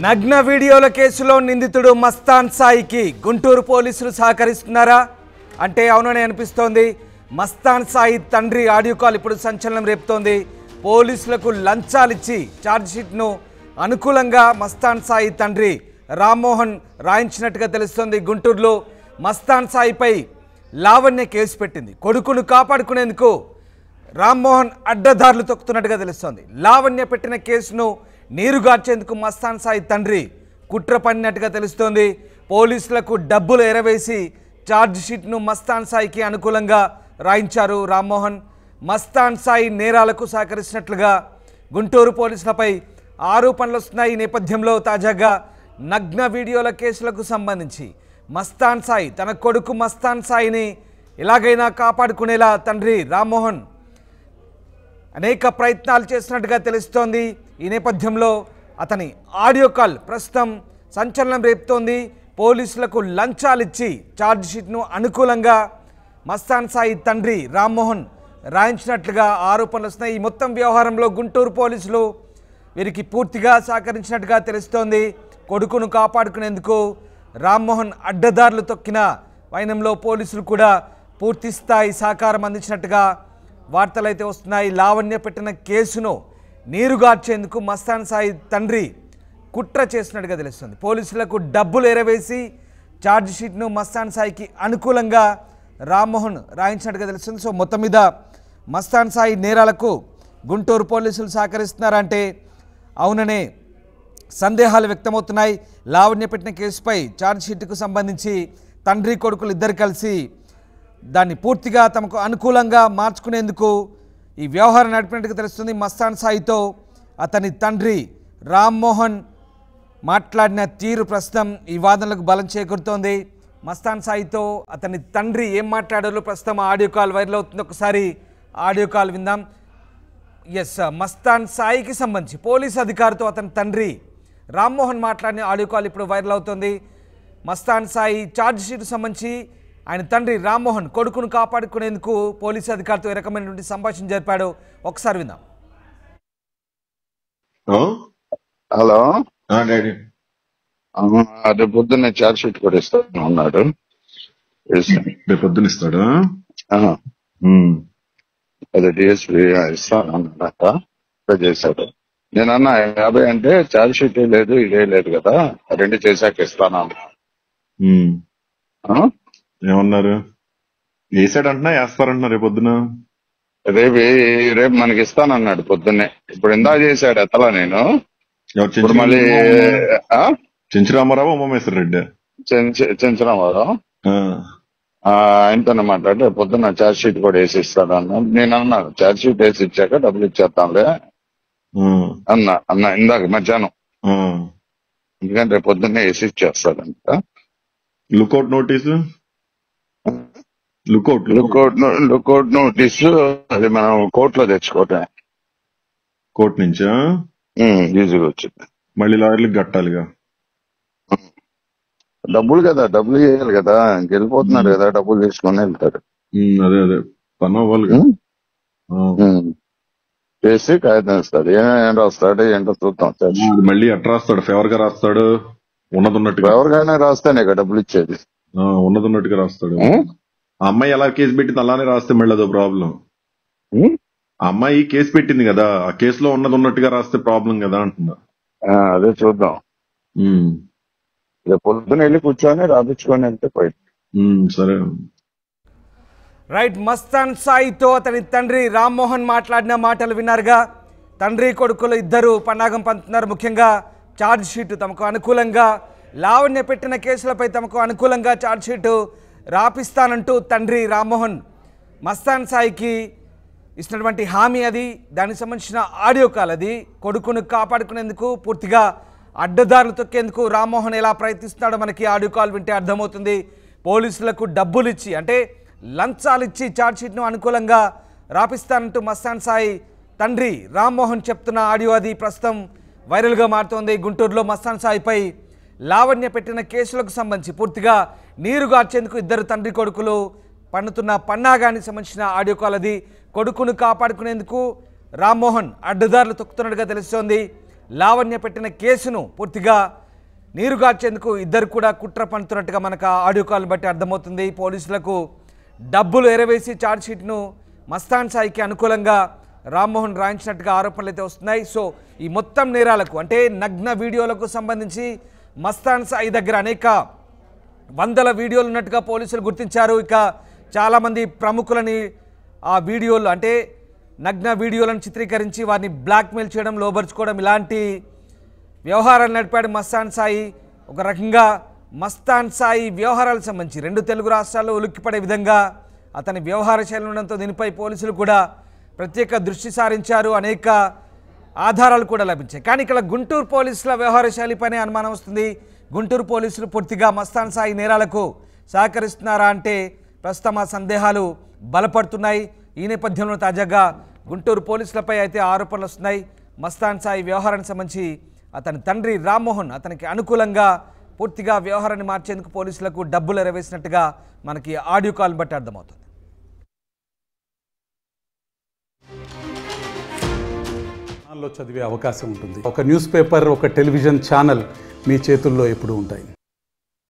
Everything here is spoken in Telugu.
నగ్న వీడియోల కేసులో నిందితుడు మస్తాన్ సాయికి గుంటూరు పోలీసులు సహకరిస్తున్నారా అంటే అవుననే అనిపిస్తోంది. మస్తాన్ సాయి తండ్రి ఆడియో కాల్ ఇప్పుడు సంచలనం రేపుతోంది. పోలీసులకు లంచాలిచ్చి ఛార్జ్ షీట్ను అనుకూలంగా మస్తాన్ సాయి తండ్రి రామ్మోహన్ రాయించినట్టుగా తెలుస్తోంది. గుంటూరులో మస్తాన్ సాయిపై లావణ్య కేసు పెట్టింది. కొడుకును కాపాడుకునేందుకు రామ్మోహన్ అడ్డదారులు తొక్కుతున్నట్టుగా తెలుస్తోంది. లావణ్య పెట్టిన కేసును నీరుగార్చేందుకు మస్తాన్ సాయి తండ్రి కుట్ర పన్నినట్టుగా తెలుస్తోంది. పోలీసులకు డబ్బులు ఎరవేసి ఛార్జ్ షీట్ను మస్తాన్ సాయికి అనుకూలంగా రాయించారు రామ్మోహన్. మస్తాన్ సాయి నేరాలకు సహకరిస్తున్నట్లుగా గుంటూరు పోలీసులపై ఆరోపణలు వస్తున్నాయి. ఈ నేపథ్యంలో తాజాగా నగ్న వీడియోల కేసులకు సంబంధించి మస్తాన్ సాయి తన కొడుకు మస్తాన్ సాయిని ఎలాగైనా కాపాడుకునేలా తండ్రి రామ్మోహన్ అనేక ప్రయత్నాలు చేస్తున్నట్టుగా తెలుస్తోంది. ఈ నేపథ్యంలో అతని ఆడియో కాల్ ప్రస్తుతం సంచలనం రేపుతోంది. పోలీసులకు లంచాలిచ్చి ఛార్జ్ షీట్ను అనుకూలంగా మస్తాన్ సాయి తండ్రి రామ్మోహన్ రాయించినట్లుగా ఆరోపణలు వస్తున్నాయి. ఈ మొత్తం వ్యవహారంలో గుంటూరు పోలీసులు వీరికి పూర్తిగా సహకరించినట్టుగా తెలుస్తోంది. కొడుకును కాపాడుకునేందుకు రామ్మోహన్ అడ్డదారులు తొక్కిన వైనంలో పోలీసులు కూడా పూర్తి స్థాయి సహకారం అందించినట్టుగా వార్తలు అయితే వస్తున్నాయి. లావణ్య పెట్టిన కేసును నీరుగార్చేందుకు మస్తాన్ సాయి తండ్రి కుట్ర చేసినట్టుగా తెలుస్తుంది. పోలీసులకు డబ్బులు ఎరవేసి ఛార్జ్ షీట్ను మస్తాన్ సాయికి అనుకూలంగా రామ్మోహన్ రాయించినట్టుగా తెలుస్తుంది. సో మొత్తం మీద మస్తాన్ సాయి నేరాలకు గుంటూరు పోలీసులు సహకరిస్తున్నారంటే అవుననే సందేహాలు వ్యక్తమవుతున్నాయి. లావణ్య పెట్టిన కేసుపై ఛార్జ్ షీట్కు సంబంధించి తండ్రి కొడుకులు ఇద్దరు కలిసి దాన్ని పూర్తిగా తమకు అనుకూలంగా మార్చుకునేందుకు ఈ వ్యవహారం నడిపినట్టుగా తెలుస్తుంది. మస్తాన్ సాయితో అతని తండ్రి రామ్మోహన్ మాట్లాడిన తీరు ప్రస్తుతం ఈ వాదనలకు బలం చేకూరుతోంది. మస్తాన్ సాయితో అతని తండ్రి ఏం మాట్లాడారో ప్రస్తుతం ఆడియో కాల్ వైరల్ అవుతుంది. ఒకసారి ఆడియో కాల్ విందాం. మస్తాన్ సాయికి సంబంధించి పోలీస్ అధికారితో అతని తండ్రి రామ్మోహన్ మాట్లాడిన ఆడియో కాల్ ఇప్పుడు వైరల్ అవుతుంది. మస్తాన్ సాయి ఛార్జ్ షీట్ సంబంధించి ఆయన తండ్రి రామ్మోహన్ కొడుకును కాపాడుకునేందుకు పోలీసు అధికారితో ఏ రకమైనటువంటి సంభాషణ జరిపాడు ఒకసారి విందాం. హలో రేపు పొద్దున్నే ఛార్జ్ షీట్ కూడా ఇస్తాను అన్నాడు. రేపు పొద్దున్న ఇస్తాడు. అదే డిఎస్పీ ఇస్తాను అన్నమాట చేశాడు. నేనన్నా 50 అంటే ఛార్జ్ షీట్ లేదు ఇదే లేదు కదా, 2 చేశాక ఇస్తాను అన్నా. ఏమన్నారు? వేసాడు అంటున్నా వేస్తారంటున్నా రేపు పొద్దున రేపు మనకి ఇస్తానన్నాడు పొద్దున్నే. ఇప్పుడు ఇందా చేశాడు ఎత్తలా నేను. ఇప్పుడు మళ్ళీ చెంచురామారావు ఉమామేశ్వర రెడ్డి చెంచురామారావు ఆయనతోనే మాట్లాడి రేపు పొద్దున్న ఛార్జ్ షీట్ కూడా వేసి ఇస్తాడు అన్నా. నేను అన్నాను ఛార్జ్ షీట్ వేసి ఇచ్చాక డబ్బులు ఇచ్చేస్తాంలే అన్నా ఇందాక మధ్యాహ్నం. ఎందుకంటే రేపు పొద్దున్నే వేసి ఇచ్చేస్తాడంట. లుకౌట్ నోటీసు లుకౌట్ నోటీసు అది మనం కోర్టులో తెచ్చుకోవటం. కోర్టు నుంచా ఈజీగా వచ్చింది. మళ్ళీ లాయర్లకు కట్టాలిగా డబ్బులు కదా, డబ్బులు ఇవ్వాలి కదా. వెళ్ళిపోతున్నారు కదా, డబ్బులు తీసుకొని వెళ్తారు. అదే పని అవ్వాలిగా. చేసి కాగితం ఇస్తాడు. ఏం రాస్తాడు ఏంటో చూద్దాం. మళ్ళీ ఎట్లా రాస్తాడు? ఫేవర్ గా రాస్తాడు? ఉన్నదున్నట్టుగా ఎవరికైనా రాస్తేనే కదా డబ్బులు ఇచ్చేది. ఉన్నదున్నట్టుగా రాస్తాడు. ఆ అమ్మాయి ఎలా కేసు పెట్టింది అలానే రాస్తే మళ్ళీ అదో ప్రాబ్లం. ఆ అమ్మాయి కేసు పెట్టింది కదా, ఆ కేసులో ఉన్నది ఉన్నట్టుగా రాస్తే ప్రాబ్లం కదా అంటున్నా. అదే చూద్దాం. రేపు పొద్దున వెళ్ళి కూర్చొని రాపించుకొని వెళ్తే పోయి. సరే రైట్. మస్తాన్ సాయితో అతని తండ్రి రామ్మోహన్ మాట్లాడిన మాటలు విన్నారుగా. తండ్రి కొడుకులు ఇద్దరు పన్నాగం పంతున్నారు. ముఖ్యంగా ఛార్జ్ షీట్ తమకు అనుకూలంగా, లావణ్య పెట్టిన కేసులపై తమకు అనుకూలంగా ఛార్జ్ షీటు రాపిస్తానంటూ తండ్రి రామ్మోహన్ మస్తాన్ సాయికి ఇచ్చినటువంటి హామీ అది. దానికి సంబంధించిన ఆడియో కాల్ అది. కొడుకును కాపాడుకునేందుకు పూర్తిగా అడ్డదారులు తొక్కేందుకు రామ్మోహన్ ఎలా ప్రయత్నిస్తున్నాడో మనకి ఆడియో కాల్ వింటే అర్థమవుతుంది. పోలీసులకు డబ్బులు ఇచ్చి అంటే లంచాలు ఇచ్చి ఛార్జ్ షీట్ను అనుకూలంగా రాపిస్తానంటూ మస్తాన్ సాయి తండ్రి రామ్మోహన్ చెప్తున్న ఆడియో అది ప్రస్తుతం వైరల్గా మారుతోంది. గుంటూరులో మస్తాన్ సాయిపై లావణ్య పెట్టిన కేసులకు సంబంధించి పూర్తిగా నీరుగార్చేందుకు ఇద్దరు తండ్రి కొడుకులు పన్నుతున్న పన్నాగానికి సంబంధించిన ఆడియో కాల్ అది. కొడుకును కాపాడుకునేందుకు రామ్మోహన్ అడ్డదారులు తొక్కుతున్నట్టుగా తెలుస్తోంది. లావణ్య పెట్టిన కేసును పూర్తిగా నీరుగార్చేందుకు ఇద్దరు కూడా కుట్ర పన్నుతున్నట్టుగా మనకు ఆ ఆడియో కాల్ బట్టి అర్థమవుతుంది. పోలీసులకు డబ్బులు ఎరవేసి ఛార్జ్షీట్ను మస్తాన్ సాయికి అనుకూలంగా రామ్మోహన్ రాయించినట్టుగా ఆరోపణలు అయితే వస్తున్నాయి. సో ఈ మొత్తం నేరాలకు అంటే నగ్న వీడియోలకు సంబంధించి మస్తాన్ సాయి దగ్గర అనేక వందల వీడియోలు ఉన్నట్టుగా పోలీసులు గుర్తించారు. ఇక చాలామంది ప్రముఖులని ఆ వీడియోలు అంటే నగ్న వీడియోలను చిత్రీకరించి వారిని బ్లాక్మెయిల్ చేయడం, లోబర్చుకోవడం ఇలాంటి వ్యవహారాలు నడిపాడు మస్తాన్ సాయి. ఒక రకంగా మస్తాన్ సాయి వ్యవహారాలకు సంబంధించి 2 తెలుగు రాష్ట్రాల్లో ఉలిక్కిపడే విధంగా అతని వ్యవహార శైలి ఉండడంతో దీనిపై పోలీసులు కూడా ప్రత్యేక దృష్టి సారించారు. అనేక ఆధారాలు కూడా లభించాయి. కానీ ఇక్కడ గుంటూరు పోలీసుల వ్యవహార శైలిపైనే అనుమానం వస్తుంది. గుంటూరు పోలీసులు పూర్తిగా మస్తాన్ సాయి నేరాలకు సహకరిస్తున్నారా అంటే ప్రస్తుతం ఆ సందేహాలు బలపడుతున్నాయి. ఈ నేపథ్యంలో తాజాగా గుంటూరు పోలీసులపై అయితే ఆరోపణలు వస్తున్నాయి. మస్తాన్ సాయి వ్యవహారానికి సంబంధించి అతని తండ్రి రామ్మోహన్ అతనికి అనుకూలంగా పూర్తిగా వ్యవహారాన్ని మార్చేందుకు పోలీసులకు డబ్బులు ఎరవేసినట్టుగా మనకి ఆడియో కాల్ బట్టి అర్థమవుతుంది. చదివే అవకాశం ఉంటుంది. ఒక న్యూస్ పేపర్, ఒక టెలివిజన్ ఛానల్ మీ చేతుల్లో ఎప్పుడూ ఉంటాయి.